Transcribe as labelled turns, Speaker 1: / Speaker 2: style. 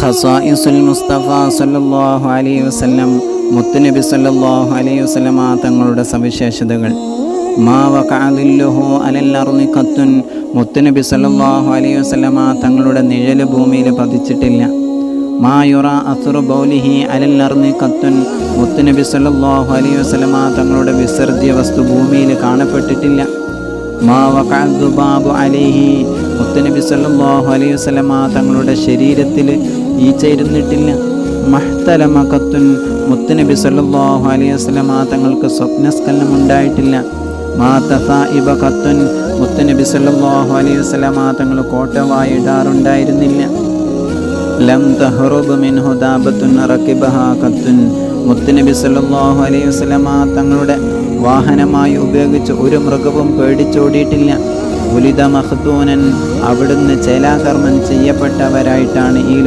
Speaker 1: ഖസായിസുൽ മുസ്തഫ സല്ലല്ലാഹു അലൈഹി വസല്ലം മുത്തുനബി സല്ലല്ലാഹു അലൈഹി വസല്ലമ തങ്ങളുടെ സവിശേഷതകൾ. മാ വഖഅദില്ലുഹു അലൽ അർളി ഖത്തുൻ, മുത്തുനബി സല്ലല്ലാഹു അലൈഹി വസല്ലമ തങ്ങളുടെ നിഴല് ഭൂമിയിൽ പതിച്ചിട്ടില്ല. മാ യുറാ അസ്റു ബൗലിഹി അലൽ അർളി ഖത്തുൻ, മുത്തുനബി സല്ലല്ലാഹു അലൈഹി വസല്ലമ തങ്ങളുടെ വിസർജ്യ വസ്തു ഭൂമിയിൽ കാണപ്പെട്ടിട്ടില്ല. മാ വഖഅദ്ദുബാബു അലൈഹി, മുത്തുനബി സല്ലല്ലാഹു അലൈഹി വസല്ലമ തങ്ങളുടെ ശരീരത്തിൽ ഈച്ച ഇരുന്നിട്ടില്ല. മഹ്തലമ ഖത്തുൻ, മുത്തുനബി സല്ലല്ലാഹു അലൈഹി വസല്ലമ തങ്ങൾക്ക് സ്വപ്നസ്ഖലനം ഉണ്ടായിട്ടില്ല. മാ തസാഇബ ഖത്തുൻ, മുത്തുനബി സല്ലല്ലാഹു അലൈഹി വസല്ലമ തങ്ങൾ കോട്ടവായി ഇടാറുണ്ടായിരുന്നില്ല. ലം തഹ്റുബ് മിൻഹു ദാബത്തുൻ റകിബഹാ ഖത്തുൻ, മുത്തുനബി സല്ലല്ലാഹു അലൈഹി വസല്ലമ തങ്ങളുടെ വാഹനമായി ഉപയോഗിച്ച് ഒരു മൃഗവും പേടിച്ചോടിയിട്ടില്ല. ഉലിദ മഖ്തൂനൻ, അവിടുന്ന് ചേലാകർമ്മം ചെയ്യപ്പെട്ടവരായിട്ടാണ് ഈ